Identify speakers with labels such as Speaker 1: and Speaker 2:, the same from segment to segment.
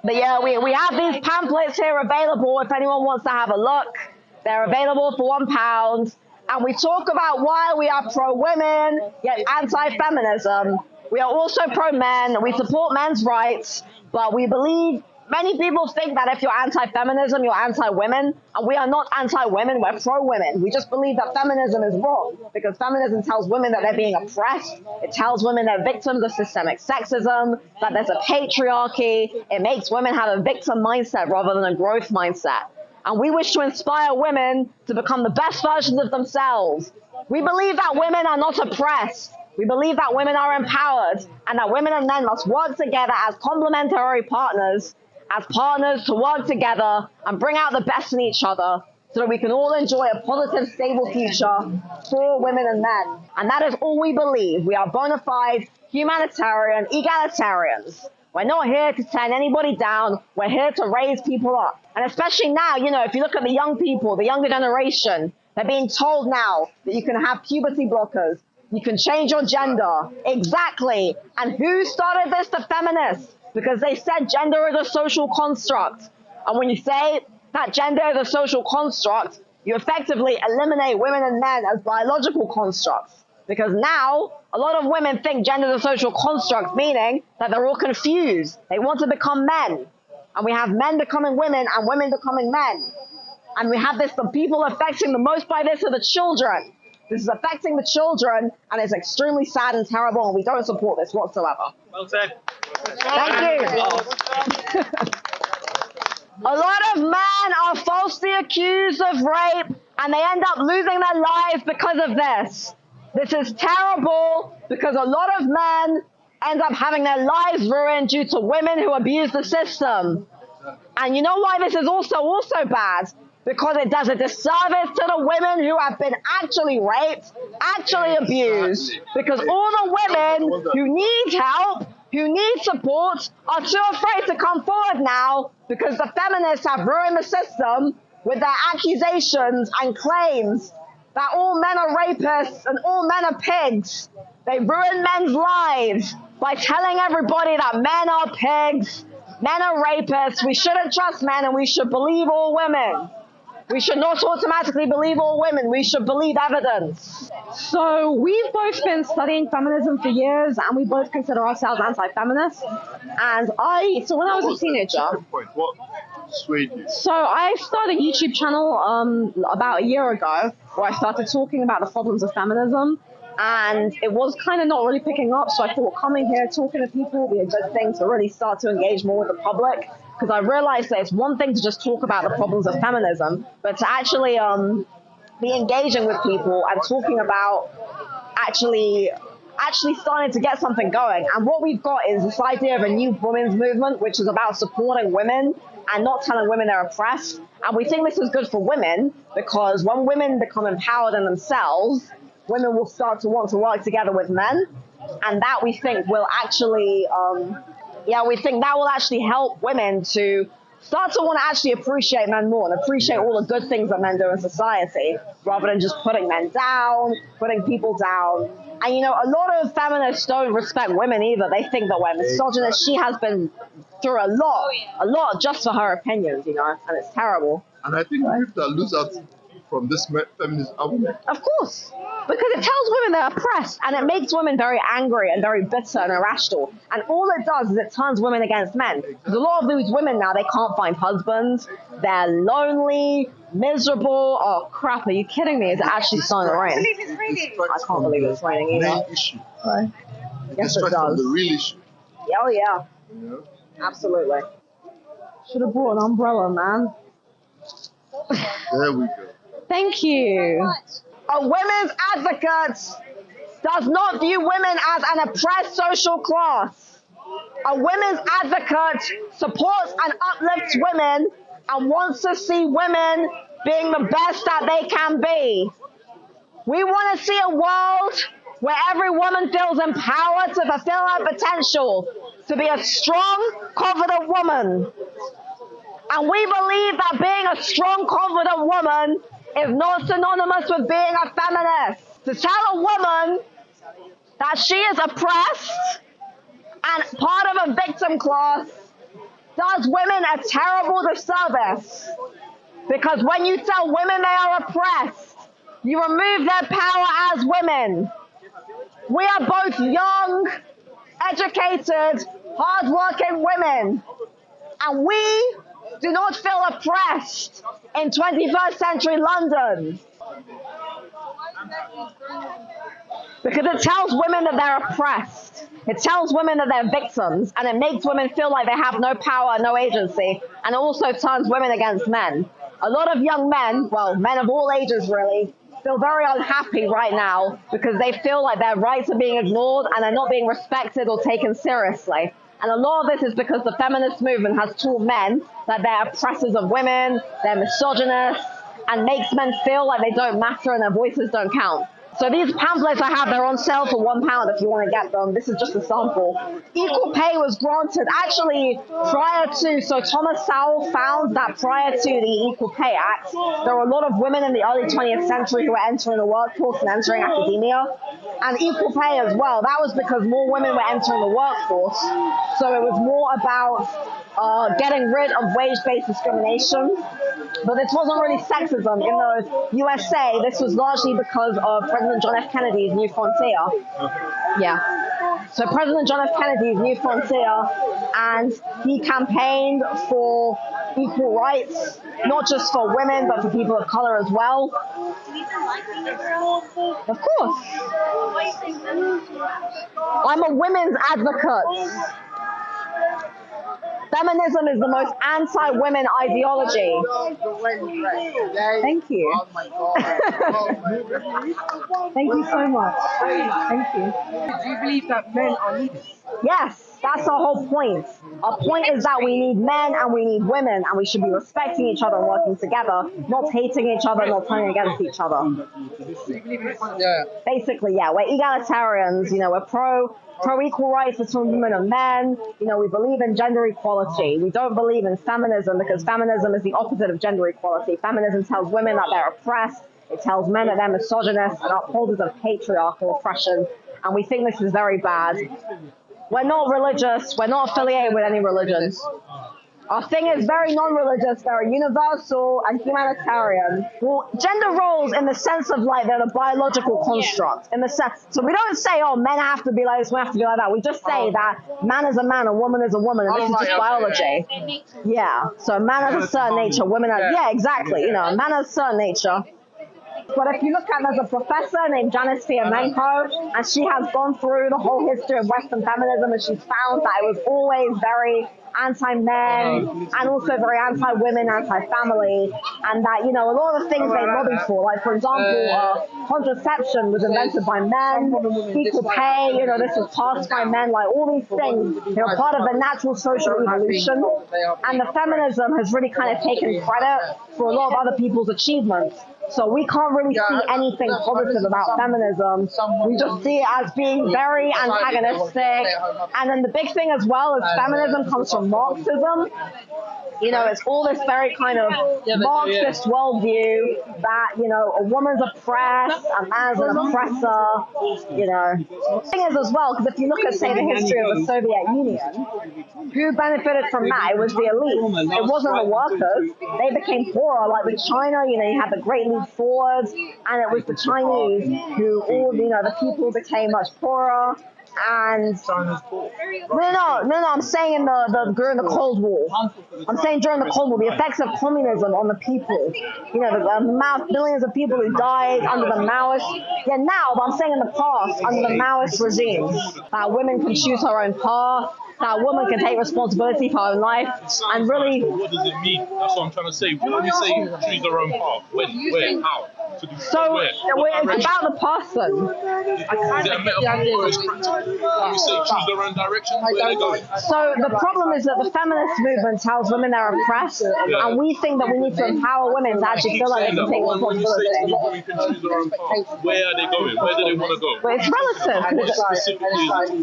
Speaker 1: But yeah, we have these pamphlets here available if anyone wants to have a look. They're available for £1. And we talk about why we are pro-women, yet anti-feminism. We are also pro-men. We support men's rights, but we believe many people think that if you're anti-feminism, you're anti-women. And we are not anti-women, we're pro-women. We just believe that feminism is wrong because feminism tells women that they're being oppressed. It tells women they're victims of systemic sexism, that there's a patriarchy. It makes women have a victim mindset rather than a growth mindset. And we wish to inspire women to become the best versions of themselves. We believe that women are not oppressed. We believe that women are empowered and that women and men must work together as complementary partners, as partners to work together and bring out the best in each other so that we can all enjoy a positive, stable future for women and men. And that is all we believe. We are bona fide, humanitarian, egalitarians. We're not here to turn anybody down. We're here to raise people up. And especially now, you know, if you look at the young people, the younger generation, they're being told now that you can have puberty blockers. You can change your gender. Exactly. And who started this? The feminists. Because they said gender is a social construct. And when you say that gender is a social construct, you effectively eliminate women and men as biological constructs. Because now, a lot of women think gender is a social construct, meaning that they're all confused. They want to become men. And we have men becoming women and women becoming men. And we have this, the people affecting the most by this are the children. This is affecting the children, and it's extremely sad and terrible, and we don't support this whatsoever.
Speaker 2: Well said.
Speaker 1: Thank you. A lot of men are falsely accused of rape, and they end up losing their lives because of this. This is terrible because a lot of men end up having their lives ruined due to women who abuse the system. And you know why this is also bad? Because it does a disservice to the women who have been actually raped, actually abused. Because all the women who need help, who need support, are too afraid to come forward now because the feminists have ruined the system with their accusations and claims that all men are rapists and all men are pigs. They ruin men's lives by telling everybody that men are pigs, men are rapists, we shouldn't trust men and we should believe all women. We should not automatically believe all women. We should believe evidence. So we've both been studying feminism for years, and we both consider ourselves anti-feminists. And so when I was a teenager,
Speaker 3: what swayed you?
Speaker 1: So I started a YouTube channel about a year ago where I started talking about the problems of feminism. And it was kind of not really picking up, so I thought coming here, talking to people would be a good thing to really start to engage more with the public. Because I realized that it's one thing to just talk about the problems of feminism, but to actually be engaging with people and talking about actually starting to get something going. And what we've got is this idea of a new women's movement, which is about supporting women and not telling women they're oppressed. And we think this is good for women because when women become empowered in themselves, women will start to want to work together with men. And that we think will actually... we think that will actually help women to start to want to actually appreciate men more and appreciate all the good things that men do in society rather than just putting men down, putting people down. And, you know, a lot of feminists don't respect women either. They think that we're misogynist. She has been through a lot just for her opinions, you know, and it's terrible.
Speaker 3: And I think people that lose out from this feminist argument.
Speaker 1: Of course, because it tells women they're oppressed and it makes women very angry and very bitter and irrational. And all it does is it turns women against men. Because a lot of these women now, they can't find husbands. They're lonely, miserable. Oh, crap, are you kidding me? Is it actually starting to rain? I can't believe it's raining either.
Speaker 3: Main issue.
Speaker 1: Right. Yes, it does.
Speaker 3: From the real issue.
Speaker 1: Oh, yeah.
Speaker 3: You know?
Speaker 1: Absolutely. Should have brought an umbrella, man.
Speaker 3: There we go.
Speaker 1: Thank you. A women's advocate does not view women as an oppressed social class. A women's advocate supports and uplifts women and wants to see women being the best that they can be. We want to see a world where every woman feels empowered to fulfill her potential, to be a strong, confident woman. And we believe that being a strong, confident woman is not synonymous with being a feminist. To tell a woman that she is oppressed and part of a victim class does women a terrible disservice. Because when you tell women they are oppressed, you remove their power as women. We are both young, educated, hard-working women. And we do not feel oppressed in 21st century London. Because it tells women that they're oppressed. It tells women that they're victims, and it makes women feel like they have no power, no agency, and it also turns women against men. A lot of young men, well, men of all ages really, feel very unhappy right now because they feel like their rights are being ignored and they're not being respected or taken seriously. And a lot of this is because the feminist movement has taught men that they're oppressors of women, they're misogynists, and makes men feel like they don't matter and their voices don't count. So these pamphlets I have, they're on sale for £1 if you want to get them. This is just a sample. Equal pay was granted actually prior to, so Thomas Sowell found that prior to the Equal Pay Act, there were a lot of women in the early 20th century who were entering the workforce and entering academia. And equal pay as well, that was because more women were entering the workforce. So it was more about getting rid of wage-based discrimination. But this wasn't really sexism. In the USA, this was largely because of President John F. Kennedy's New Frontier. Yeah. So President John F. Kennedy's New Frontier, and he campaigned for equal rights, not just for women, but for people of color as well. Of course. I'm a women's advocate. Feminism is the most anti-women ideology. Thank you. Thank you so much. Thank you.
Speaker 2: Do you believe that men are needed?
Speaker 1: Yes, that's the whole point. Our point is that we need men and we need women, and we should be respecting each other and working together, not hating each other, not turning against each other.
Speaker 2: Yeah.
Speaker 1: Basically, yeah, we're egalitarians. You know, we're pro equal rights between women and men. You know, we believe in gender equality. We don't believe in feminism because feminism is the opposite of gender equality. Feminism tells women that they're oppressed. It tells men that they're misogynists and upholders of patriarchal oppression. And we think this is very bad. We're not religious. We're not affiliated with any religion. Our thing is very non-religious, very universal and humanitarian. Well, gender roles in the sense of like they're the biological construct. In the sense, so we don't say, oh, men have to be like this, women have to be like that. We just say that man is a man, a woman is a woman, and this is just biology. Yeah. So man has a certain nature, women have, yeah, exactly. You know, man has a certain nature. But if you look at, there's a professor named Janice Fiamenko, and she has gone through the whole history of Western feminism, and she's found that it was always very anti-men and also very anti-women, anti-family, and that, you know, a lot of the things they lobbied for, like, for example, contraception was invented by men, equal pay, you know, this was passed by men, like, all these things, you know, part of the natural social evolution, and the feminism has really kind of taken credit for a lot of other people's achievements. So we can't really see anything positive about feminism. We just see it as being very antagonistic. And then the big thing as well is feminism comes from Marxism. You know, it's all this very kind of Marxist worldview that, you know, a woman's oppressed, a man's an oppressor, you know. The thing is as well, because if you look at, say, the history of the Soviet Union, who benefited from that? It was the elite. It wasn't the workers. They became poorer. Like with China, you know, you had the Great Leap Forward, and it was the Chinese who all, you know, the people became much poorer. And no, I'm saying during the Cold War. I'm saying during the Cold War, the effects of communism on the people. You know, the billions of people who died under the Maoist. Yeah, now, but I'm saying in the past, under the Maoist regime, that women can choose her own path. That a woman can take responsibility for her own life, and really.
Speaker 4: What does it mean? That's what I'm trying to say. When you say choose her own path, when, where, how?
Speaker 1: So it's about the person.
Speaker 4: Is it a metaphor or is it practical? When you say choose their own direction, where are they going?
Speaker 1: So the problem is that the feminist movement tells women they're oppressed, and we think that we need to empower women to actually feel like they can take responsibility.
Speaker 4: When you say women can choose their own path, where are they going? Where do they want to go?
Speaker 1: But it's relative.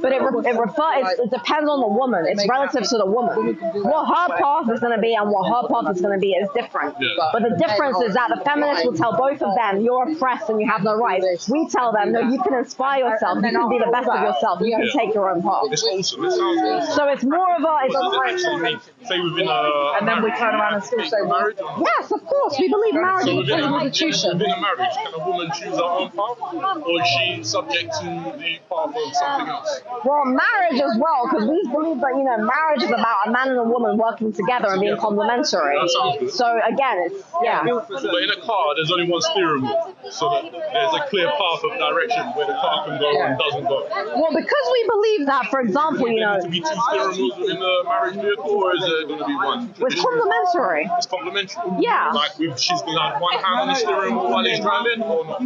Speaker 1: But it depends on a woman. It's relative to the woman. What her path is going to be and what her path is going to be is different. But the difference is that the feminists will tell both of them, you're oppressed and you have no rights. We tell them, no, you can inspire yourself. You can be the best of yourself. You can take your own path.
Speaker 4: It's awesome. It sounds awesome.
Speaker 1: So it's more of a...
Speaker 4: What does it actually mean? Say within a
Speaker 2: And then we turn around and still say
Speaker 4: marriage?
Speaker 1: Yes, of course. We believe marriage is an institution.
Speaker 4: Within a marriage, can a woman choose her own path? Or is she subject to the path of something else?
Speaker 1: Well, marriage as well, because we believe that, marriage is about a man and a woman working together and being complementary.
Speaker 4: That sounds good.
Speaker 1: So again, it's, yeah.
Speaker 4: But in a car, there's only one steering wheel, so that there's a clear path of direction where the car can go and doesn't go.
Speaker 1: Well, because we believe that, for example,
Speaker 4: Is there to be two steering wheels within the marriage vehicle, or is there going to be one?
Speaker 1: it's complementary.
Speaker 4: It's complementary.
Speaker 1: Yeah.
Speaker 4: Like she's going to have one hand on the steering wheel while he's driving, or not?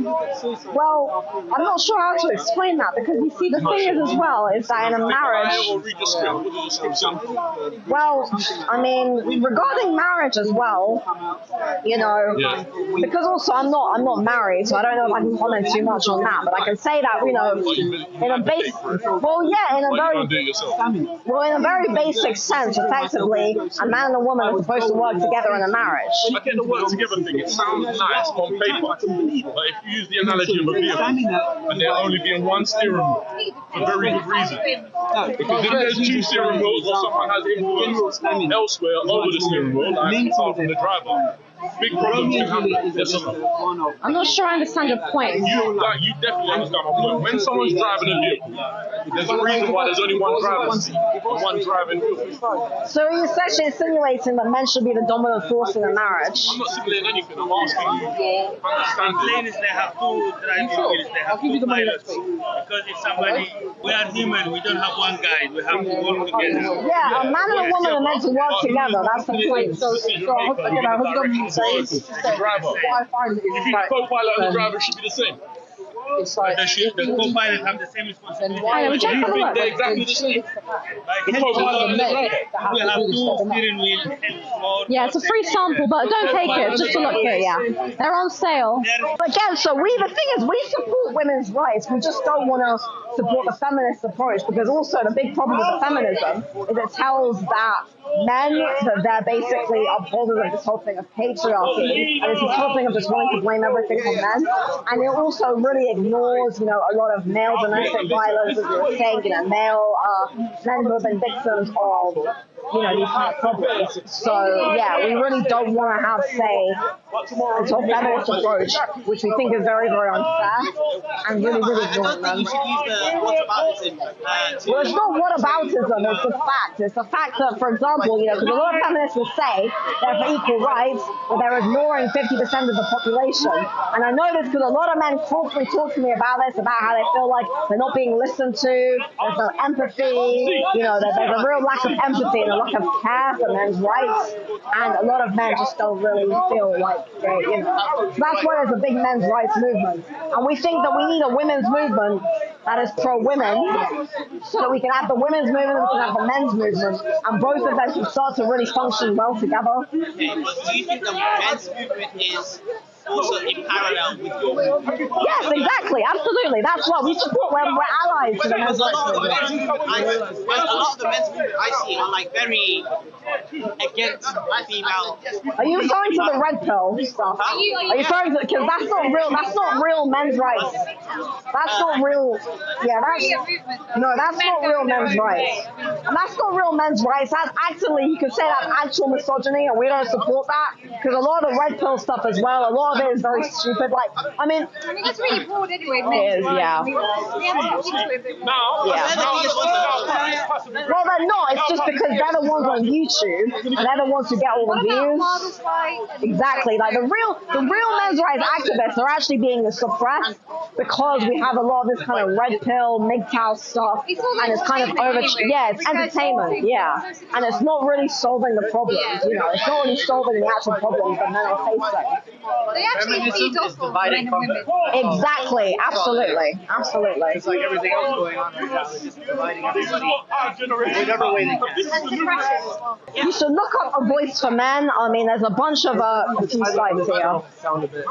Speaker 1: Well, I'm not sure how to explain that, because you see, the thing is as well, is that in a marriage...
Speaker 4: Or read the script. What does the script say?
Speaker 1: Well, I mean, regarding marriage as well, because also I'm not married, so I don't know if I can comment too much on that, but I can say that, in a base... Well, yeah, in a very basic sense, effectively, a man and a woman are supposed to work together in a marriage.
Speaker 4: I get the work together thing. It sounds nice on paper, but if you use the analogy of a vehicle, and there only being one steering wheel, for very good reason. Because if there's two steering wheels, or someone has influence elsewhere over the steering wheel, like apart from the driver, big problems can happen. Yes or no?
Speaker 1: I'm not sure I understand your point.
Speaker 4: You definitely understand my point. When someone's driving a vehicle, there's a reason why there's only one driver's seat and one driving wheel.
Speaker 1: So are you essentially insinuating that men should be the dominant force in a marriage?
Speaker 4: I'm not simulating anything. I'm asking you your understanding.
Speaker 5: Is they have two driving wheels, they have two pilots. Because if somebody, we are human, we don't have one guy, we have to work together.
Speaker 1: Yeah, a man and a woman are meant to work together. That's the point.
Speaker 4: The driver.
Speaker 2: what I find is
Speaker 4: You think the co-pilot and the driver should be the same?
Speaker 2: it's like
Speaker 5: The co-pilot have the same responsibility.
Speaker 1: Hey,
Speaker 4: Do you think they're exactly the same? The co-pilot and the driver.
Speaker 5: We have two steering wheels and four.
Speaker 1: Yeah, it's a free sample, but don't take it. Just to look at it, yeah. They're on sale. Again, so the thing is, we support women's rights. We just don't want to support the feminist approach, because also the big problem with the feminism is it tells that men, that they're basically upholders of this whole thing of patriarchy, and it's this whole thing of just wanting to blame everything on men. And it also really ignores, a lot of male domestic violence, as you were saying, men who have been victims of, these kind of problems. So, yeah, we really don't want to have, say, a sort of feminist approach, which we think is very, very unfair, and really, really ignoring them. Well, it's not whataboutism, it's the fact. It's the fact that, for example, because a lot of feminists will say they're for equal rights, but they're ignoring 50% of the population. And I know this because a lot of men constantly talk to me about this, about how they feel like they're not being listened to, there's no empathy, there's a real lack of empathy and a lack of care for men's rights, and a lot of men just don't really feel like they, So that's why there's a big men's rights movement. And we think that we need a women's movement that is pro-women, so that we can have the women's movement and we can have the men's movement, and both of them can start to really function well together.
Speaker 6: Okay, but do you think the men's movement is also in parallel with your movement?
Speaker 1: Yes, exactly, absolutely. That's what we support. We're allies to the men's
Speaker 6: Because a
Speaker 1: rights
Speaker 6: lot of the
Speaker 1: movement.
Speaker 6: men's movement I see are like very against female.
Speaker 1: Are you referring to the red pill stuff? Are you referring to, because that's not real men's rights. That's not real. Yeah, that's not real men's rights. And that's not real men's rights. That's actually, you could say that's actual misogyny, and we don't support that, because a lot of the red pill stuff as well, a lot of it is very stupid.
Speaker 7: It's really broad anyway.
Speaker 1: It is, yeah. Well, they're not. It's just because they're the ones on YouTube, and they're the ones who get all the views. Exactly. Like the real men's rights activists are actually being suppressed because we have a lot of this kind of red pill, MGTOW stuff, and it's kind of it's entertainment, yeah, and it's not really solving the problems. It's not really solving the actual problems that men are facing.
Speaker 7: They actually feed off of men and women.
Speaker 1: Exactly, absolutely.
Speaker 6: It's like everything else going on right now. They're just dividing everybody whatever way they can.
Speaker 7: And depression as well.
Speaker 1: You should look up A Voice for Men. I mean, there's a bunch of few sites here.
Speaker 8: Sound a bit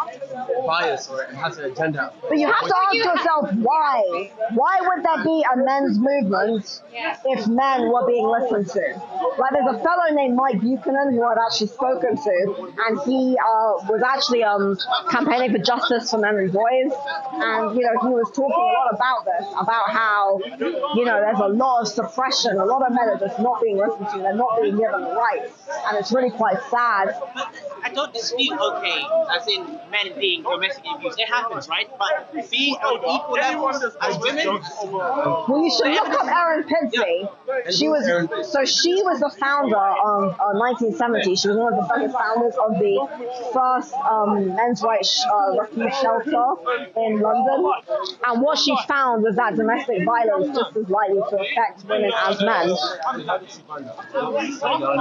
Speaker 8: biased or it has an agenda.
Speaker 1: But you have to ask yourself why. Why would there be a men's movement if men were being listened to? Like, there's a fellow named Mike Buchanan who I've actually spoken to, and he was actually campaigning for justice for men and boys. And, you know, he was talking a lot about this, about how, you know, there's a lot of suppression. A lot of men are just not being listened to. They're not being given the rights. And it's really quite sad.
Speaker 6: But I don't dispute, okay, as in men being domestically abused. It happens, right? But being on equal levels as women.
Speaker 1: Well, you should look up Erin Pinsey. She was the founder of 1970. She was one of the first founders of the first men's rights refuge shelter in London. And what she found was that domestic violence just as likely to affect women as men.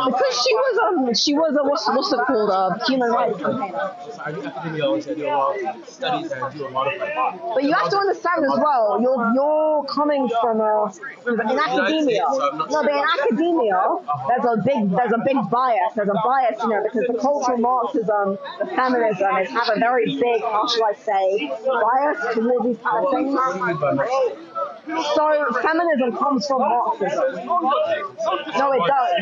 Speaker 1: Because she was a what's it called, a human rights campaigner.
Speaker 8: I do epidemiology, I do a lot of studies, and I do a lot of
Speaker 1: But you have to understand as well, you're coming from in academia. No, but in academia, there's a big bias. There's a bias, you know, because the cultural Marxism, the feminism, have a very big, how shall I say, bias towards these kind of things. So feminism comes from Marxism. No, it does.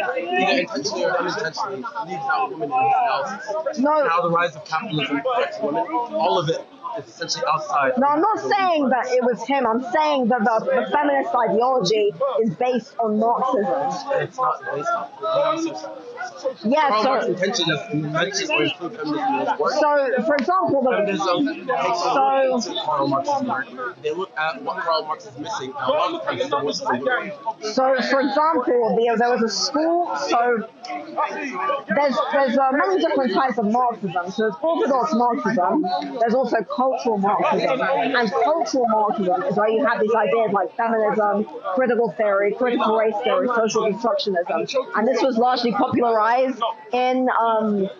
Speaker 8: Either intentionally or unintentionally, leaves out women and else.
Speaker 1: No.
Speaker 8: Now the rise of capitalism affects women. All of it is essentially outside.
Speaker 1: No, I'm not saying that it was him. I'm saying that the feminist ideology is based on Marxism.
Speaker 8: It's not based on.
Speaker 1: Yeah,
Speaker 8: Karl
Speaker 1: so
Speaker 8: Marx's intention is to mention or include feminism in his work.
Speaker 1: So, for example,
Speaker 8: Feminism takes on Karl Marx's work. They look at what Karl Marx is missing, and a lot of times it's what's the women.
Speaker 1: So, for example, there was a school. So, there's many different types of Marxism. So, there's orthodox Marxism. There's also cultural Marxism, and cultural Marxism is where you have these ideas like feminism, critical theory, critical race theory, social constructionism, and this was largely popularized in the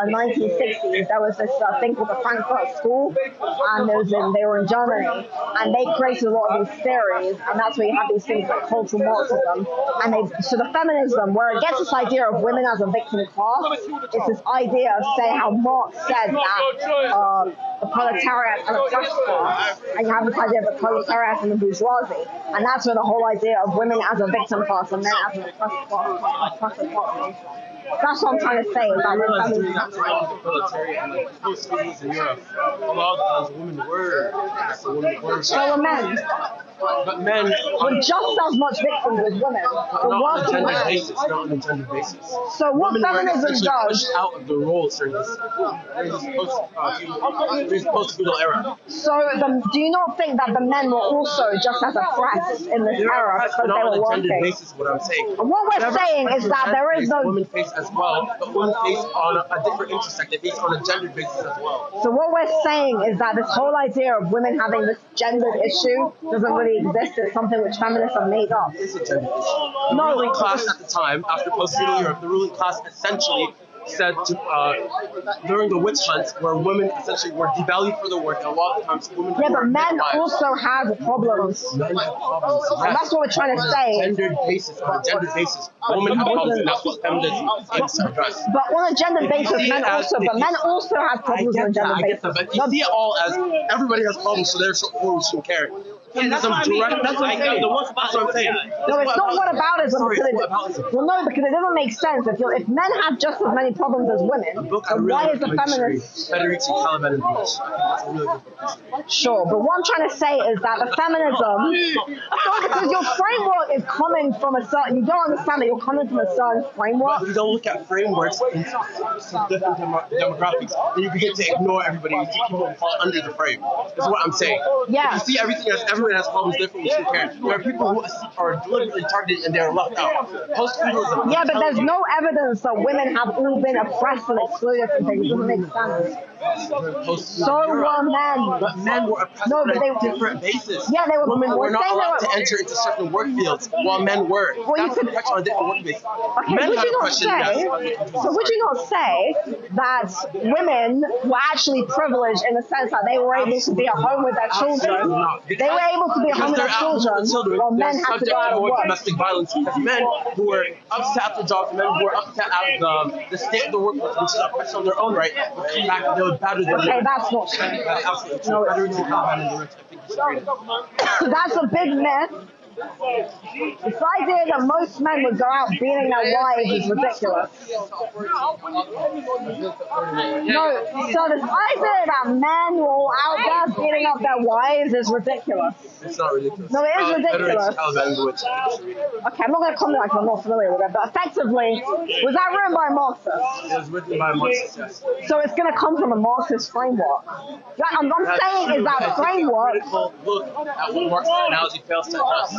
Speaker 1: 1960s. There was this thing called the Frankfurt School, and they were in Germany, and they created a lot of these theories, and that's where you have these things like cultural Marxism. And so the feminism, where it gets this idea of women as a victim class, it's this idea of, say, how Marx said that the proletariat and the class class, and you have this idea of the proletariat and the bourgeoisie, and that's where the whole idea of women as a victim class and men as an oppressed class. That's what I'm trying to say. Is that
Speaker 8: during that time of the proletariat and like post-schools in Europe, a lot of times women were
Speaker 1: so were men.
Speaker 8: But men
Speaker 1: were just as much victims as women.
Speaker 8: not on a gender basis, not on a gender basis.
Speaker 1: So what
Speaker 8: women
Speaker 1: feminism
Speaker 8: were
Speaker 1: does?
Speaker 8: pushed out of the roles during this post-feudal era.
Speaker 1: So do you not think that the men were also just as oppressed in this era because
Speaker 8: not
Speaker 1: they
Speaker 8: on
Speaker 1: were
Speaker 8: a gender
Speaker 1: working?
Speaker 8: basis, what I'm saying.
Speaker 1: And what we're saying is that there is no.
Speaker 8: Women face as well, but women face on a different intersect. They face on a gender basis as well.
Speaker 1: So what we're saying is that this whole idea of women having this gendered issue doesn't really exist. It's something which feminists have made up.
Speaker 8: It's a gender issue. The ruling class at the time, after post-feudal Europe, the ruling class essentially said during the witch hunts, where women essentially were devalued for their work, and a lot of times women.
Speaker 1: Yeah, but men also have problems.
Speaker 8: Men have problems.
Speaker 1: And that's what we're trying to say.
Speaker 8: On a gender basis, women have problems, and that's what feminism aims to address.
Speaker 1: But on a gender basis, men also have problems on a gender basis.
Speaker 8: But you see it all as everybody has problems, so therefore we shouldn't care.
Speaker 6: That's what I'm saying.
Speaker 1: No, it's not whataboutism. Well, no, because it doesn't make sense. If men have just as many problems as women, then why is the feminist?
Speaker 8: Federici, Caliban, and Bush. I think that's a really good question.
Speaker 1: Sure, but what I'm trying to say is that the feminism, because your framework is coming from a certain, you don't understand that you're coming from a certain framework.
Speaker 8: But you don't look at frameworks in some different demographics, then you begin to ignore everybody. You see people fall under the frame. That's what I'm saying.
Speaker 1: Yeah.
Speaker 8: If you see everything as everybody woman has problems, therefore we should care. There are people who are deliberately targeted and they are left out. Post-feminism.
Speaker 1: Yeah, but there's no evidence that women have all been oppressed and excluded from things. It doesn't make sense. So were men.
Speaker 8: But men were oppressed on a different basis.
Speaker 1: Yeah, they were.
Speaker 8: Women were not allowed to enter into certain work fields while men were.
Speaker 1: Well,
Speaker 8: That's oppression on a different work basis.
Speaker 1: Okay,
Speaker 8: Men
Speaker 1: would
Speaker 8: had
Speaker 1: you not
Speaker 8: oppression,
Speaker 1: say?
Speaker 8: yes.
Speaker 1: So would you not say that women were actually privileged in the sense that they were able to be at home with their children? They were able to be at home with their children, while men had to go out and work.
Speaker 8: Domestic violence because men who were upset at their jobs, men who were upset at the state of the workforce, which is oppression on their own right, would come back and they would batter them.
Speaker 1: Okay, that's not true.
Speaker 8: That's absolutely true. No,
Speaker 1: That's a big myth. This idea that most men would go out beating their wives is ridiculous. No, so this idea that men were all out there beating up their wives is ridiculous.
Speaker 8: It's not ridiculous.
Speaker 1: No, it is ridiculous.
Speaker 8: Okay,
Speaker 1: Okay, I'm not going to comment like I'm not familiar with it, but effectively, was that written by a Marxist?
Speaker 8: it was written by Marxists, yes.
Speaker 1: So it's going to come from a Marxist framework. What I'm saying is that framework.
Speaker 8: Critical look at what Marx's analogy fails to address.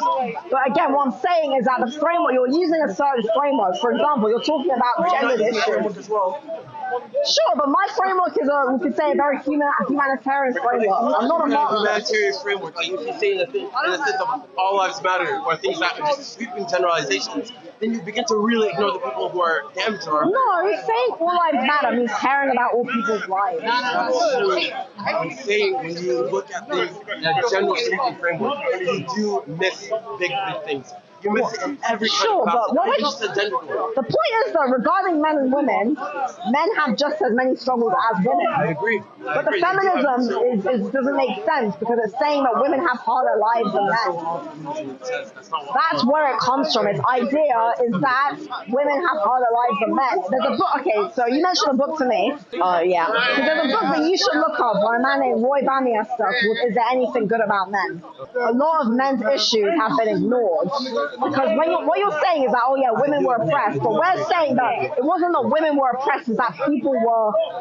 Speaker 1: But again, what I'm saying is that the framework, you're using a certain framework. For example, you're talking about gendered issues.
Speaker 8: As well.
Speaker 1: Sure, but my framework is we could say, a very humanitarian framework. I'm not a Marxist.
Speaker 8: Humanitarian framework, like if you say in the sense of all lives matter, or things that are just sweeping generalizations, then you begin to really ignore the people who are damaged or.
Speaker 1: No, saying all lives matter means caring about all people's lives.
Speaker 8: I'm saying when you look at things in a general sweeping framework, you do miss big things. You miss it in every
Speaker 1: Sure, but what
Speaker 8: the
Speaker 1: point is that regarding men and women, men have just as many struggles as women.
Speaker 8: I agree.
Speaker 1: But the feminism doesn't make sense because it's saying that women have harder lives than men. That's where it comes from. Its idea is that women have harder lives than men. There's a book, okay, so you mentioned a book to me. Oh, yeah. So there's a book that you should look up by a man named Roy Bamiaster called Is There Anything Good About Men? A lot of men's issues have been ignored. Because what you're saying is that, oh yeah, women were oppressed. But we're saying that it wasn't that women were oppressed, it's that people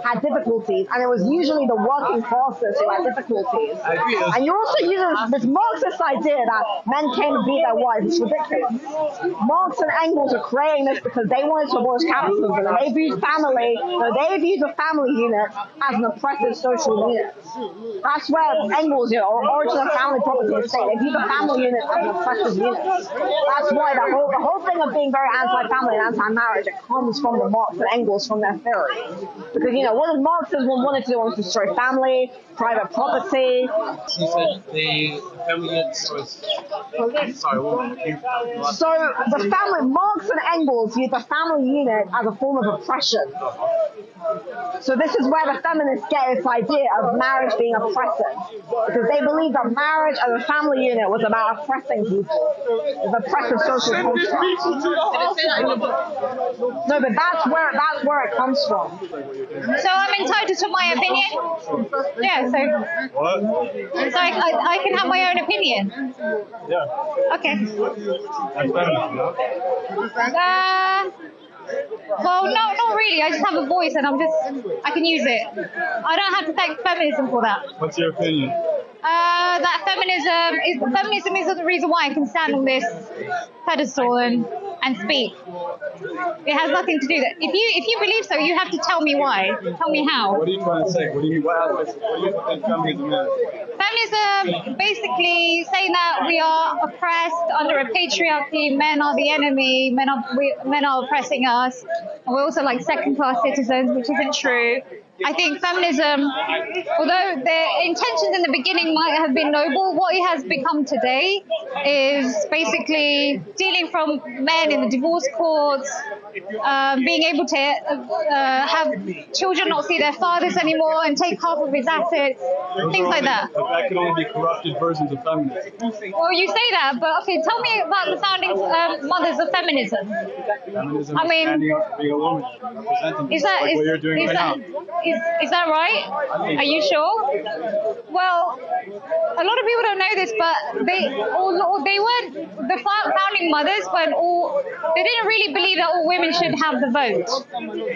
Speaker 1: had difficulties. And it was usually the working classes who had difficulties. And you're also using this Marxist idea that men came to beat their wives. It's ridiculous. Marx and Engels are creating this because they wanted to abolish capitalism. And they viewed the family unit as an oppressive social unit. That's where Engels, origin of family property and state, they viewed the family unit as an oppressive unit. That's why the whole thing of being very anti-family and anti-marriage, it comes from the Marx and Engels, from their theory. Because, what does Marxism wanted to do? Wanted to destroy family, private property.
Speaker 8: She said the family unit was...
Speaker 1: So the family, Marx and Engels viewed the family unit as a form of oppression. So this is where the feminists get this idea of marriage being oppressive. Because they believe that marriage as a family unit was about oppressing people. It's oppressive social construct. No, but that's where it comes from.
Speaker 7: So I'm entitled to my opinion? Yeah, so...
Speaker 4: What?
Speaker 7: So I can have my own opinion?
Speaker 4: Yeah.
Speaker 7: Okay.
Speaker 4: That's feminist, no?
Speaker 7: Well, no, not really. I just have a voice and I can use it. I don't have to thank feminism for that.
Speaker 4: What's your opinion?
Speaker 7: That feminism is the reason why I can stand on this pedestal and speak. It has nothing to do with it. If you believe so, you have to tell me why. Tell me how.
Speaker 4: What are you trying to say? What do you mean? What do you think feminism is?
Speaker 7: Feminism basically saying that we are oppressed under a patriarchy. Men are the enemy. Men are oppressing us. And we're also like second-class citizens, which isn't true. I think feminism, although the intentions in the beginning might have been noble, what it has become today is basically stealing from men in the divorce courts, being able to have children not see their fathers anymore and take half of his assets, things like that.
Speaker 4: But that could only be corrupted versions of feminism.
Speaker 7: Well, you say that, but okay, tell me about the founding mothers of feminism.
Speaker 4: Feminism
Speaker 7: I mean,
Speaker 4: is standing up for being a woman, representing
Speaker 7: is that
Speaker 4: like what you're doing right now.
Speaker 7: Is that right? Are you sure? Well, a lot of people don't know this, but they weren't, the founding mothers weren't all, they didn't really believe that all women should have the vote.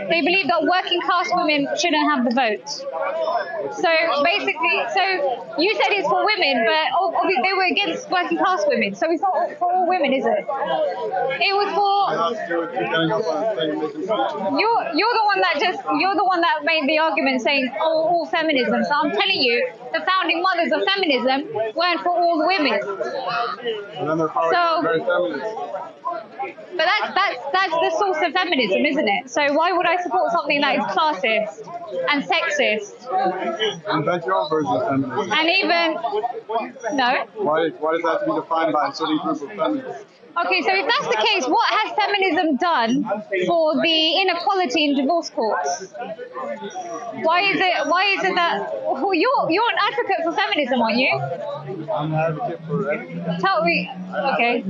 Speaker 7: They believed that working class women shouldn't have the vote. So basically, so you said it's for women, but obviously they were against working class women. So it's not for all women, is it? It was for, you're the one that made the argument saying all feminism. So I'm telling you, the founding mothers of feminism weren't for all women. So, but that's the source of feminism, isn't it? So why would I support something that is classist and sexist?
Speaker 9: Invent your own version of feminism.
Speaker 7: And even no.
Speaker 9: Why does that have to be defined by a certain group of feminists?
Speaker 7: Okay, so if that's the case, what has feminism done for the inequality in divorce courts? Why is it that you're an advocate for feminism, aren't you?
Speaker 9: I'm an advocate for everything.
Speaker 7: Tell me. Okay.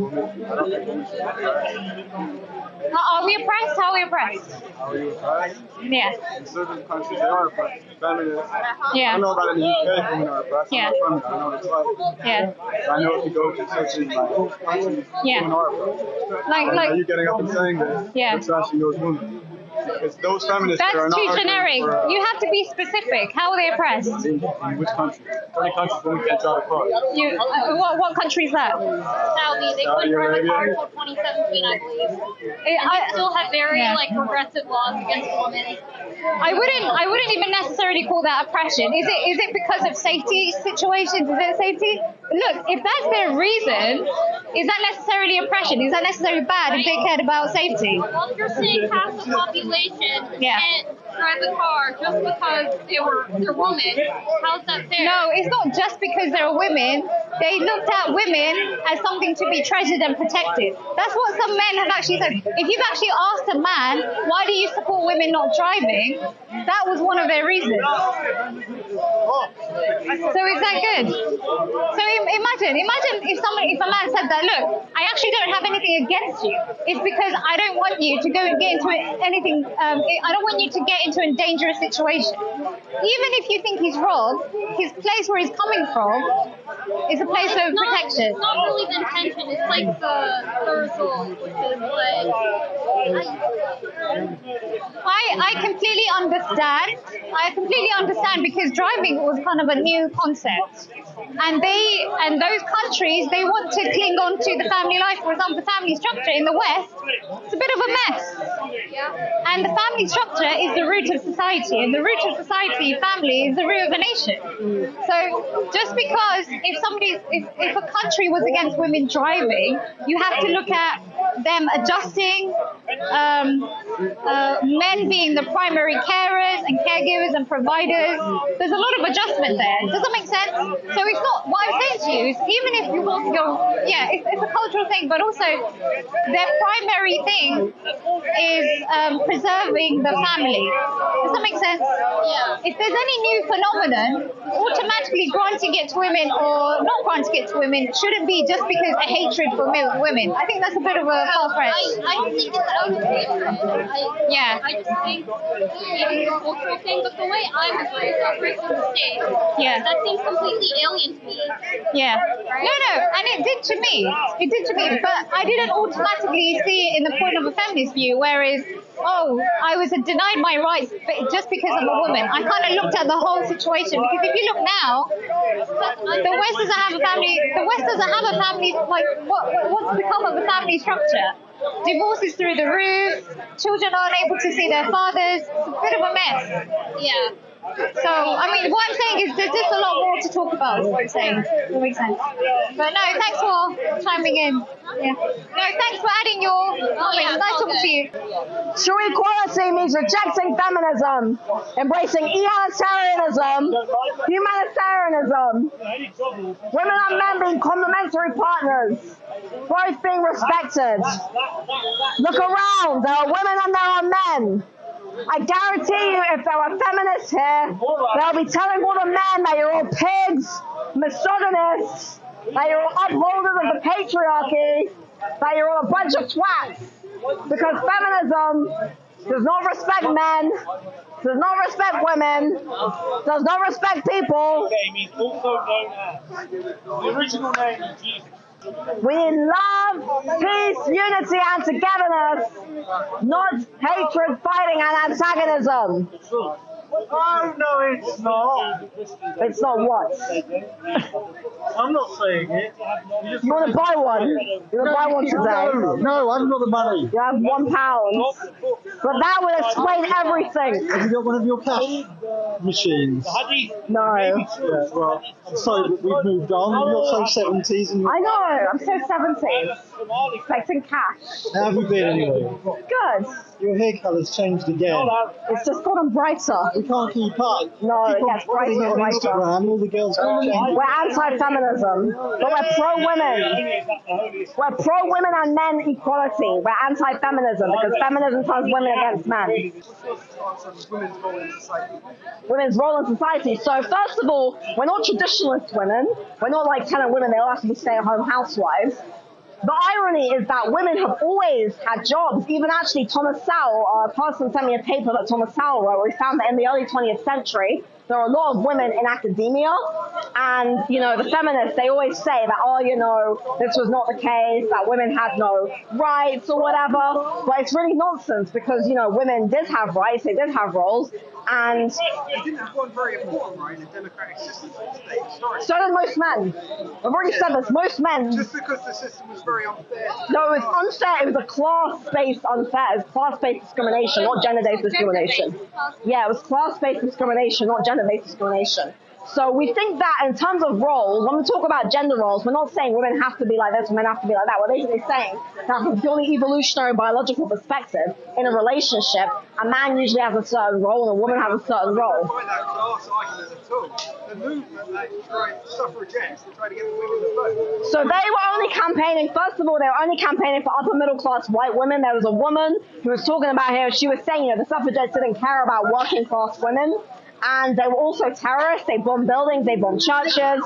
Speaker 7: Are we oppressed? How are we oppressed?
Speaker 9: How are you oppressed?
Speaker 7: Yeah.
Speaker 9: In certain countries, they are oppressed. Feminists.
Speaker 7: Yeah.
Speaker 9: I don't know about in the UK, women are oppressed.
Speaker 7: Yeah.
Speaker 9: I'm not from there. I know what it's like.
Speaker 7: Yeah.
Speaker 9: I know if you go to certain countries,
Speaker 7: Yeah.
Speaker 9: women are oppressed.
Speaker 7: Like
Speaker 9: are you getting up and saying this?
Speaker 7: Yeah.
Speaker 9: You're trashing those women. Because those feminists
Speaker 7: That's
Speaker 9: are not
Speaker 7: too generic. You have to be specific. How are they oppressed?
Speaker 9: in which country? 20 countries women can't drive a car.
Speaker 7: What country is that?
Speaker 10: Saudi. They put drive a car until 2017, I believe. They still have very progressive laws against women.
Speaker 7: I wouldn't even necessarily call that oppression. Is it because of safety situations? Is it safety? Look, if that's their reason, is that necessarily oppression? Is that necessarily bad if they cared about safety?
Speaker 10: Well, if you're saying half the population can't drive a car just because they're women, how's that fair?
Speaker 7: No, it's not just because they're women. They looked at women as something to be treasured and protected. That's what some men have actually said. If you've actually asked a man, why do you support women not driving? That was one of their reasons. So is that good? So imagine if a man said that, look, I actually don't have anything against you. It's because I don't want you to go and get into anything, I don't want you to get into a dangerous situation. Even if you think he's wrong, his place where he's coming from is a place of protection.
Speaker 10: It's not really the intention, it's like the result, which is like...
Speaker 7: I completely understand. I completely understand because driving was kind of a new concept. And those countries, they want to cling on to the family life. For example, the family structure in the West, it's a bit of a mess. And the family structure is the root of society. And the root of society, family, is the root of a nation. So just because if a country was against women driving, you have to look at them adjusting, men being the primary carers and caregivers and providers. There's a lot of adjustment there. Does that make sense? So it's not, what I'm saying to you is, even if you want to go, it's a cultural thing, but also their primary thing is preserving the family. Does that make sense? Yeah. If there's any new phenomenon, automatically granting it to women or not granting it to women shouldn't be just because a hatred for women. I think that's a bit of a false threat.
Speaker 10: I don't think it's out of hatred. I just think it's a cultural thing, but the way I was raised in the States, that seems completely alien to me.
Speaker 7: Yeah. No, and it did to me. But I didn't automatically see it in the point of a feminist view, whereas, I was denied my rights just because I'm a woman. I kind of looked at the whole situation, because if you look now, the West doesn't have a family. The West doesn't have a family. Like, what's become of the family structure? Divorce is through the roof. Children aren't able to see their fathers. It's a bit of a mess.
Speaker 10: Yeah.
Speaker 7: So, I mean, what I'm saying is there's just a lot more to talk about, is what I'm saying. That makes sense. But no, thanks for chiming in. Yeah. No, thanks for adding your comments. Nice talking to you.
Speaker 1: True equality means rejecting feminism, embracing egalitarianism, humanitarianism, women and men being complementary partners, both being respected. Look around, there are women and there are men. I guarantee you, if there are feminists here, they'll be telling all the men that you're all pigs, misogynists, that you're all upholders of the patriarchy, that you're all a bunch of twats. Because feminism does not respect men, does not respect women, does not respect people.
Speaker 5: He's also known as the original name is Jesus.
Speaker 1: We need love, peace, unity, and togetherness, not hatred, fighting, and antagonism.
Speaker 5: Oh, no, it's not.
Speaker 1: It's not what?
Speaker 5: I'm not saying it.
Speaker 1: You want to buy one? You want to buy one today?
Speaker 9: No, I haven't got the money.
Speaker 1: You have £1. But that will explain everything.
Speaker 9: Have you got one of your cash machines?
Speaker 1: No.
Speaker 9: Yeah, well, I'm sorry, but we've moved on. You're so 70s and
Speaker 1: I know, I'm so 70s. Expecting cash.
Speaker 9: How have you been anyway?
Speaker 1: Good.
Speaker 9: Your hair colour's changed again.
Speaker 1: It's just gotten brighter.
Speaker 9: We can't keep up.
Speaker 1: No, it gets brighter
Speaker 9: Putting it
Speaker 1: and
Speaker 9: on
Speaker 1: brighter.
Speaker 9: Instagram, all the girls are changing.
Speaker 1: We're anti-feminism, but we're pro-women. We're pro-women and men equality. We're anti-feminism because feminism turns women against men. Women's role in society. So first of all, we're not traditionalist women. We're not like telling women they all have to be stay-at-home housewives. The irony is that women have always had jobs. Even actually Thomas Sowell, a person sent me a paper that Thomas Sowell wrote where he found that in the early 20th century, there are a lot of women in academia. And, you know, the feminists, they always say that, oh, you know, this was not the case, that women had no rights or whatever. But it's really nonsense because, you know, women did have rights, they did have roles. And
Speaker 11: they didn't have one very important right in a democratic system of the state.
Speaker 1: So did most men. I've already said this. Most men.
Speaker 11: Just because the system was very unfair.
Speaker 1: No, it was unfair. It was a class-based unfair. It was class-based discrimination, not gender-based discrimination. Yeah, it was class-based discrimination, not gender-based discrimination. So we think that in terms of roles, when we talk about gender roles, we're not saying women have to be like this, women have to be like that. We're basically saying that from a purely evolutionary biological perspective, in a relationship, a man usually has a certain role and a woman has a certain role.
Speaker 11: Find that class argument at all. The movement that tried suffragettes that tried to get the women to vote.
Speaker 1: So they were only campaigning, first of all, they were only campaigning for upper middle class white women. There was a woman who was talking about here, she was saying, you know, the suffragettes didn't care about working class women. And they were also terrorists. They bombed buildings, they bombed churches.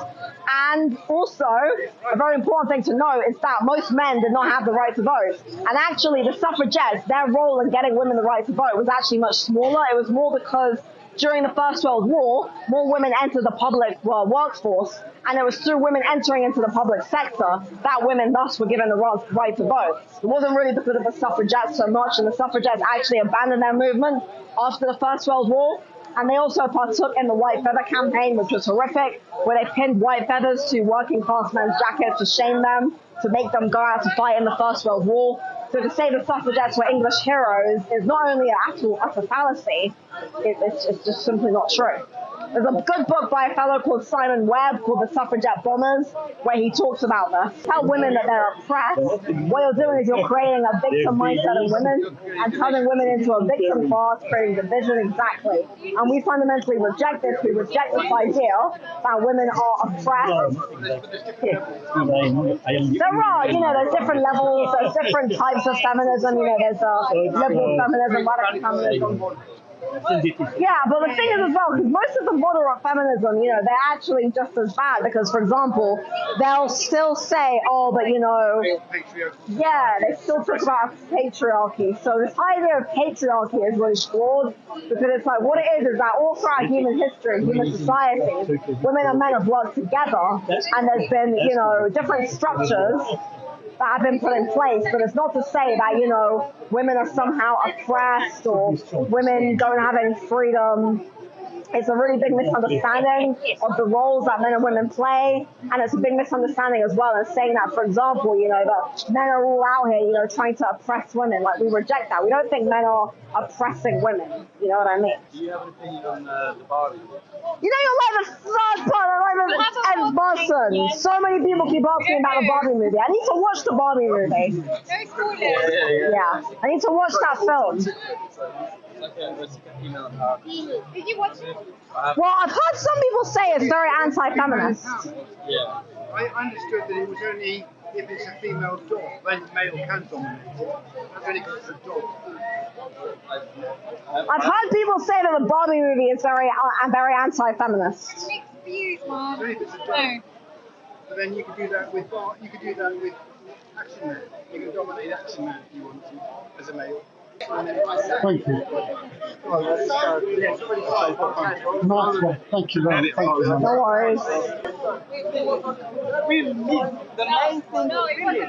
Speaker 1: And also, a very important thing to note is that most men did not have the right to vote. And actually, the suffragettes, their role in getting women the right to vote was actually much smaller. It was more because during the First World War, more women entered the public workforce. And it was through women entering into the public sector that women thus were given the right to vote. It wasn't really because of the suffragettes so much. And the suffragettes actually abandoned their movement after the First World War. And they also partook in the white feather campaign, which was horrific, where they pinned white feathers to working class men's jackets to shame them, to make them go out to fight in the First World War. So to say the suffragettes were English heroes is not only an actual utter fallacy, it's just simply not true. There's a good book by a fellow called Simon Webb called The Suffragette Bombers, where he talks about this. Tell women that they're oppressed. What you're doing is you're creating a victim mindset in women and turning women into a victim class, creating division exactly. And we fundamentally reject this. We reject this idea that women are oppressed. There are, you know, there's different levels, there's different types of feminism. You know, there's liberal feminism, radical feminism. Yeah, but the thing is as well, because most of the moderate feminism, you know, they're actually just as bad because, for example, they'll still say, oh, but, you know, yeah, they still talk about patriarchy. So this idea of patriarchy is really flawed because it's like, what it is that all throughout human history, human society, women and men have worked together and there's been, you know, different structures that have been put in place, but it's not to say that, you know, women are somehow oppressed or women don't have any freedom. It's a really big misunderstanding of the roles that men and women play, and it's a big misunderstanding as well in saying that, for example, you know, that men are all out here, you know, trying to oppress women. Like, we reject that. We don't think men are oppressing women. You know what I mean?
Speaker 9: Do you have an opinion on the Barbie?
Speaker 1: You know, you're like the third part, I like the 10th person. So many people keep asking about the Barbie movie. I need to watch the Barbie movie. Yeah, I need to watch that film.
Speaker 10: Did you watch it?
Speaker 1: Well, I've heard some people say it's very anti-feminist.
Speaker 11: Yeah. I understood that it was only if it's a female dog, then male can dominate it. That's only because it's a dog.
Speaker 1: I've heard people say that the Barbie movie is very anti-feminist.
Speaker 10: Mixed views, man.
Speaker 11: Only if it's a dog. But then you could do that with Action Man. You can dominate Action Man if you want to, as a male.
Speaker 9: Thank you. Nice one. Thank you very much. Thank you.
Speaker 1: No worries.
Speaker 6: Women, the main thing is women.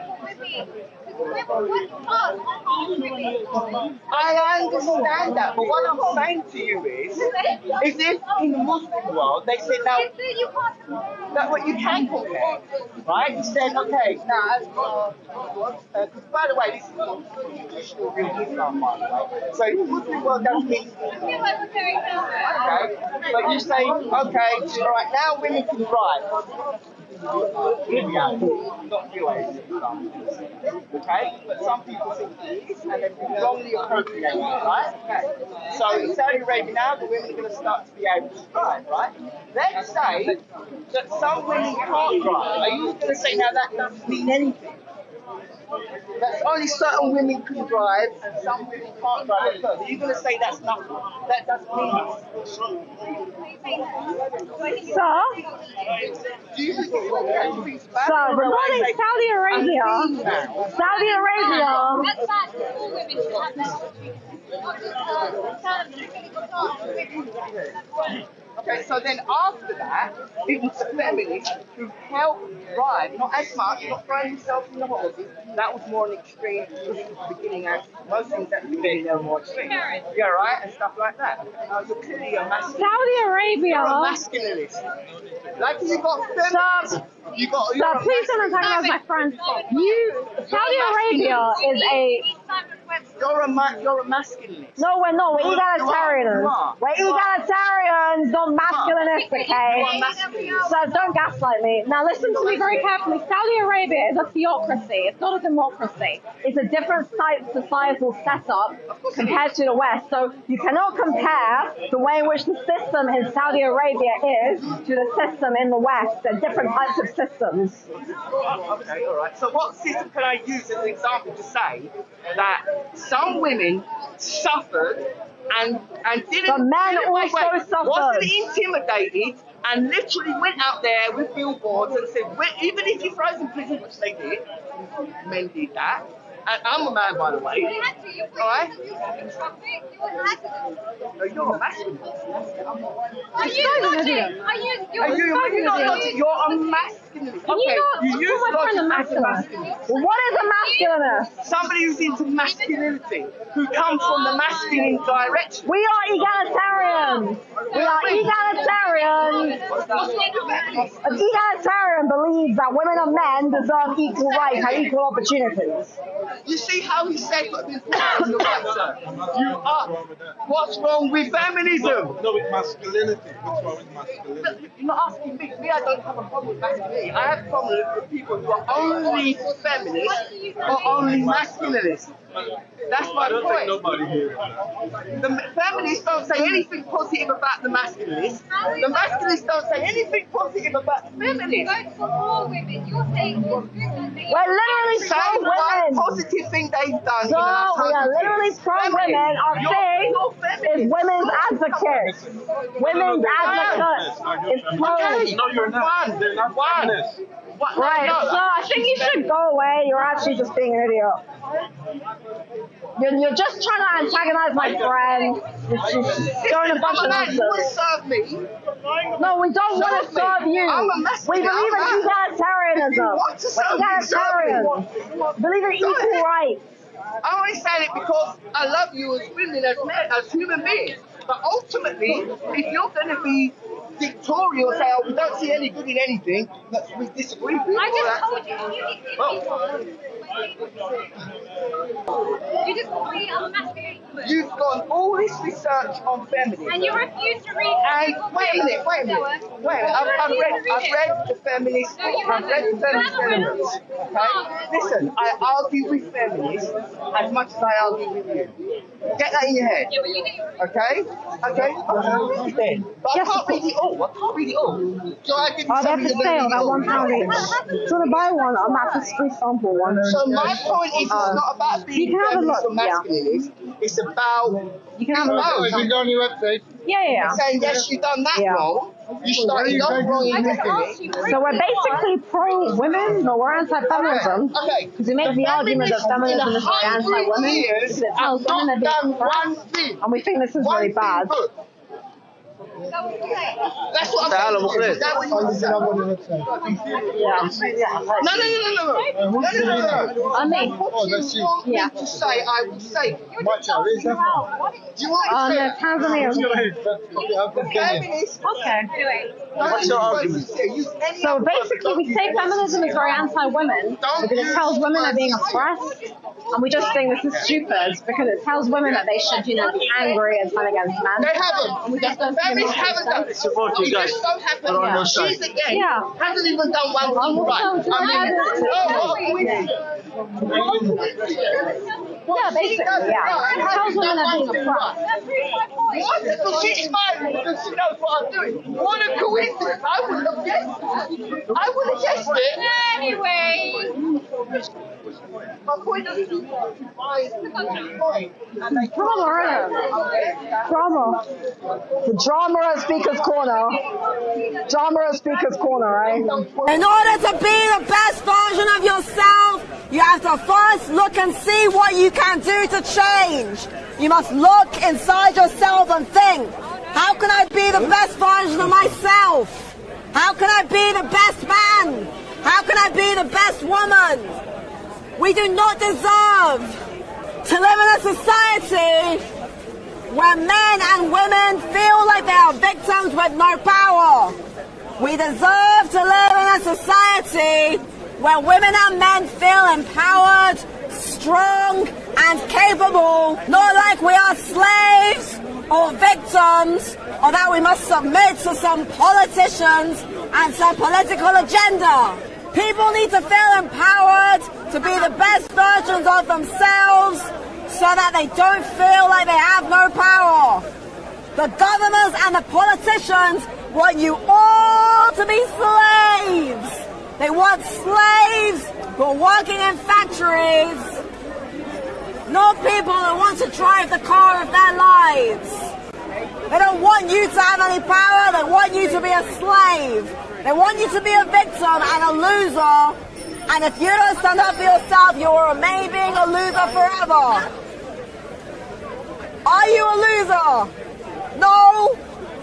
Speaker 6: I understand that, but what I'm saying to you is if in the Muslim world they said that what you can compare, right? You said, okay, now, because by the way, this is not traditional real Islam, by the way. So in the Muslim world, that means, okay, but you say, okay, all right, now women can drive. Not realize it, okay? But some people think it is, and they've been wrongly appropriated, right? Okay. So in Saudi Arabia now, the women are going to start to be able to drive, right? Let's say that some women can't drive. Are you going to say now that doesn't mean anything? That only certain women can drive and some women can't drive. Are you going to say that's not? That doesn't mean it.
Speaker 1: So, regarding Saudi Arabia,
Speaker 6: okay, so then after that, it was the feminists who helped drive, not as much, not throwing themselves in the horses. That was more an extreme, because it was the beginning, most things at the beginning are more extreme. Yeah, right? And stuff like that. You're clearly a masculinist.
Speaker 1: Saudi Arabia.
Speaker 6: You're a masculinist. Like you got feminists.
Speaker 1: Stop, please don't antagonize my friends. Saudi Arabia is a...
Speaker 6: You're a masculinist.
Speaker 1: No, we're not. We're egalitarians. We're egalitarians, not masculinists, okay? So don't gaslight me. Now listen to me very carefully. Saudi Arabia is a theocracy. It's not a democracy. It's a different societal setup compared to the West. So you cannot compare the way in which the system in Saudi Arabia is to the system in the West. They're different types of systems.
Speaker 6: Okay, all right. So what system can I use as an example to say that some women suffered and didn't...
Speaker 1: But men also suffered.
Speaker 6: Wasn't intimidated and literally went out there with billboards and said, even if you throw us in prison, which they did, men did that. And I'm a man, by the way. Alright? You're a masculine. You're a masculinist. Okay, you use logic as a masculinist.
Speaker 1: What is a masculinist?
Speaker 6: Somebody who's into masculinity, who comes from the masculine direction.
Speaker 1: We are egalitarians. We are egalitarians. An egalitarian believes that women and men deserve equal rights and equal opportunities.
Speaker 6: You see how he said what this is on the right, sir? What's wrong with feminism?
Speaker 4: No, with masculinity. What's wrong with masculinity?
Speaker 6: You're not asking me. I don't have a problem with masculinity. I have a problem with people who are only feminists or only masculinists. That's my point.
Speaker 4: Nobody here.
Speaker 6: The feminists don't say anything positive about the masculinists. The masculinists don't say anything positive about the feminists.
Speaker 10: We're
Speaker 1: literally pro-women.
Speaker 6: One positive thing they've done.
Speaker 1: No, we are literally pro-women. Our thing is women's advocates. Women's advocates. It's pro.
Speaker 4: No, you're not. They're not feminists.
Speaker 1: Right, so I think you should go away. You're actually just being an idiot. You're just trying to antagonize my friend. You're just throwing a bunch of nonsense.
Speaker 6: Serve me.
Speaker 1: No, we don't want to serve you. We believe in egalitarianism. We're egalitarians. We believe in equal rights.
Speaker 6: I'm only saying it because I love you as women, as men, as human beings. But ultimately, if you're going to be dictatorial, say, oh, we don't see any good in anything that we disagree with.
Speaker 10: I just told you. You just called me a masculine.
Speaker 6: You've done all this research on feminism.
Speaker 10: And you refuse to read.
Speaker 6: And wait a minute. I've read the feminist. I've read the feminist elements. Okay? Listen, I argue with feminists as much as I argue with you. Get that in your head. Okay? Okay? But I can't read it all. So I give you
Speaker 1: they have
Speaker 6: something
Speaker 1: to sale at £1 each. Do you want to buy one? I'm at the free sample one.
Speaker 6: So my point is, it's not about being feminist or masculinist. It's about...
Speaker 1: You can have a look.
Speaker 11: Is it on your website?
Speaker 1: Yeah.
Speaker 6: Saying, yes, you've done that wrong. You started nothing wrong in making it.
Speaker 1: So we're basically pro-women, but we're anti-feminism.
Speaker 6: Okay.
Speaker 1: Because we make the argument that feminism is very anti-women. Because it tells women they're being oppressed. And we think this is really bad.
Speaker 6: That's what I'm saying. Is that what you want to say? No.
Speaker 1: I mean,
Speaker 6: Yeah. To say, I will say. Do you want
Speaker 1: no, Tanzania.
Speaker 6: Okay.
Speaker 8: What's your argument?
Speaker 1: So basically, we say feminism is very anti-women because it tells women they're being oppressed, and we just think this is stupid because it tells women that they should, be angry and turn against men.
Speaker 6: They haven't.
Speaker 1: And we just don't see
Speaker 6: Feminists haven't done it.
Speaker 8: Support you guys.
Speaker 6: But on your side. She's again hasn't even done one thing right.
Speaker 1: Yeah, basically, yeah. It tells women they're being oppressed.
Speaker 6: What? Because she's smiling because she knows what I'm doing. What a coincidence. I wouldn't have guessed that. I would have guessed it.
Speaker 10: Anyway.
Speaker 6: My point is
Speaker 1: Drama. The drama at Speaker's Corner. Drama at Speaker's Corner, right?
Speaker 12: In order to be the best version of yourself, you have to first look and see what you can do to change. You must look inside yourself and think, how can I be the best version of myself? How can I be the best man? How can I be the best woman? We do not deserve to live in a society where men and women feel like they are victims with no power. We deserve to live in a society where women and men feel empowered, strong, and capable, not like we are slaves or victims, or that we must submit to some politicians and some political agenda. People need to feel empowered to be the best versions of themselves so that they don't feel like they have no power. The governors and the politicians want you all to be slaves. They want slaves who are working in factories, not people who want to drive the car of their lives. They don't want you to have any power, they want you to be a slave. They want you to be a victim and a loser. And if you don't stand up for yourself, you will remain being a loser forever. Are you a loser? No.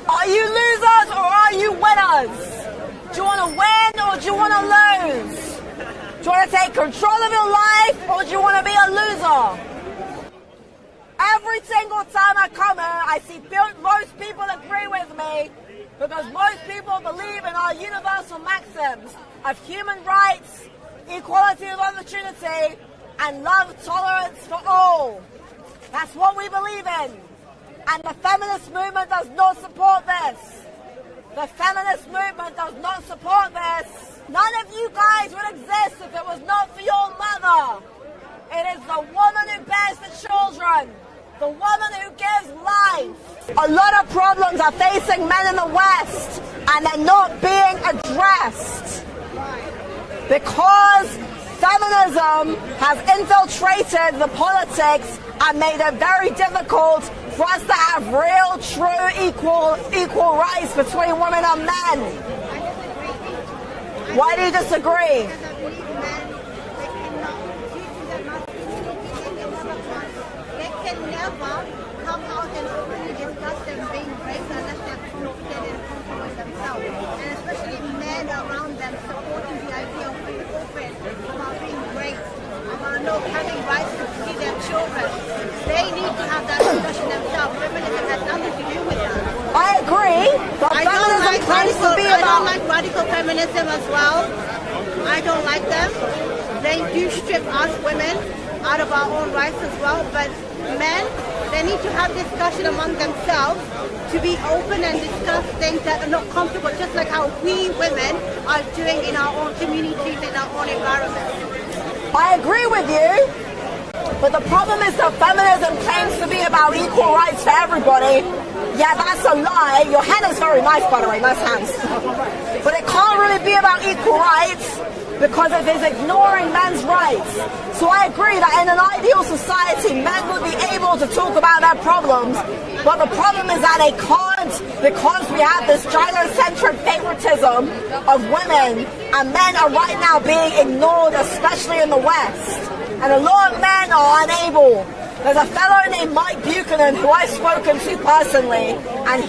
Speaker 12: Are you losers or are you winners? Do you want to win or do you want to lose? Do you want to take control of your life or do you want to be a loser? Every single time I come here, I see most people agree with me because most people believe in our universal maxims of human rights, equality of opportunity, and love, tolerance for all. That's what we believe in. And the feminist movement does not support this. The feminist movement does not support this. None of you guys would exist if it was not for your mother. It is the woman who bears the children. The woman who gives life. A lot of problems are facing men in the West and they're not being addressed because feminism has infiltrated the politics and made it very difficult for us to have real, true, equal rights between women and men. Why do you disagree?
Speaker 13: Come out and openly discuss them being raped unless they're confident and comfortable with themselves. And especially men around them supporting the idea of being open about being raped, about not having rights to see their children. They need to have that discussion themselves. Feminism has nothing to do with that.
Speaker 12: I agree. But I don't
Speaker 13: like radical feminism as well. I don't like them. They do strip us women out of our own rights as well. But men, they need to have discussion among themselves to be open and discuss things that are not comfortable, just like how we women are doing in our own communities, in our own environment.
Speaker 12: I agree with you, but the problem is that feminism claims to be about equal rights for everybody. Yeah, that's a lie. Your hand is very nice, by the way, nice hands. But it can't really be about equal rights because it is ignoring men's rights. So I agree that in an ideal society, men would be able able to talk about their problems, but the problem is that they can't, because we have this gynocentric favoritism of women, and men are right now being ignored, especially in the West. And a lot of men are unable. There's a fellow named Mike Buchanan who I've spoken to personally, and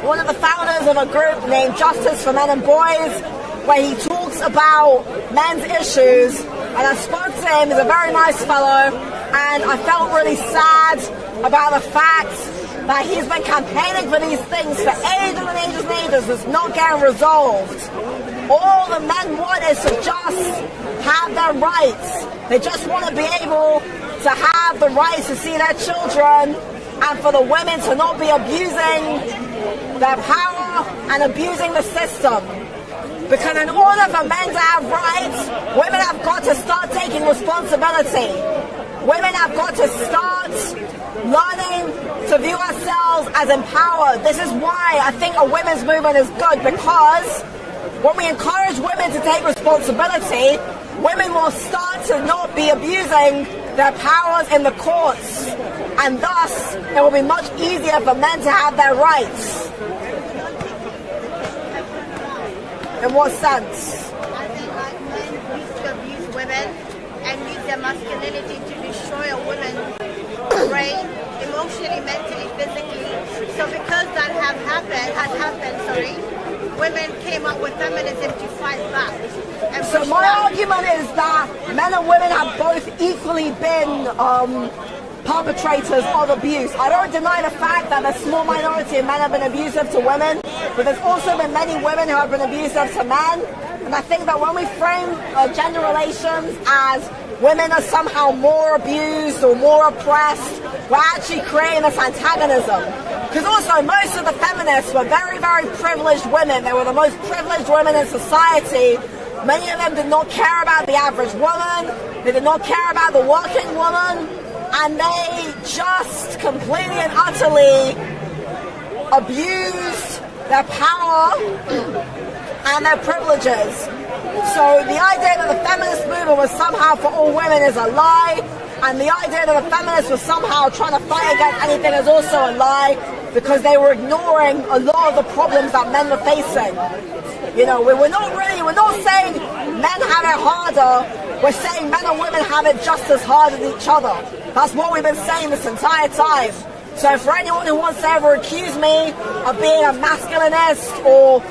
Speaker 12: one of the founders of a group named Justice for Men and Boys, where he talks about men's issues, and I spoke to him. He's a very nice fellow, and I felt really sad about the fact that he's been campaigning for these things for ages and ages and ages. It's not getting resolved. All the men want is to just have their rights. They just want to be able to have the rights to see their children, and for the women to not be abusing their power and abusing the system. Because in order for men to have rights, women have got to start taking responsibility. Women have got to start learning to view ourselves as empowered. This is why I think a women's movement is good, because when we encourage women to take responsibility, women will start to not be abusing their powers in the courts, and thus it will be much easier for men to have their rights. In what sense?
Speaker 13: I think like men used to abuse women and use their masculinity to destroy a woman's brain, emotionally, mentally, physically. So because that has happened, women came up with feminism to fight back. And
Speaker 12: so my argument is that men and women have both equally been perpetrators of abuse. I don't deny the fact that a small minority of men have been abusive to women, but there's also been many women who have been abusive to men. And I think that when we frame gender relations as women are somehow more abused or more oppressed, we're actually creating this antagonism. Because also most of the feminists were very, very privileged women. They were the most privileged women in society. Many of them did not care about the average woman. They did not care about the working woman. And they just completely and utterly abused their power and their privileges. So the idea that the feminist movement was somehow for all women is a lie, and the idea that the feminists were somehow trying to fight against anything is also a lie, because they were ignoring a lot of the problems that men were facing. You know, we're not saying men have it harder, we're saying men and women have it just as hard as each other. That's what we've been saying this entire time. So for anyone who wants to ever accuse me of being a masculinist or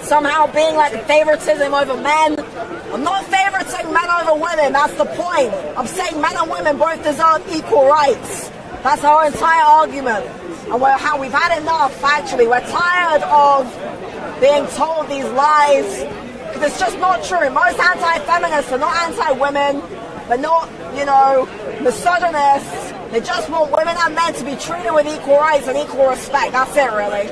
Speaker 12: somehow being like favoritism over men, I'm not favoriting men over women, that's the point. I'm saying men and women both deserve equal rights. That's our entire argument. And we've had enough, actually. We're tired of being told these lies, because it's just not true. Most anti-feminists are not anti-women. They're not, misogynists. They just want women and men to be treated with equal rights and equal respect. That's it, really.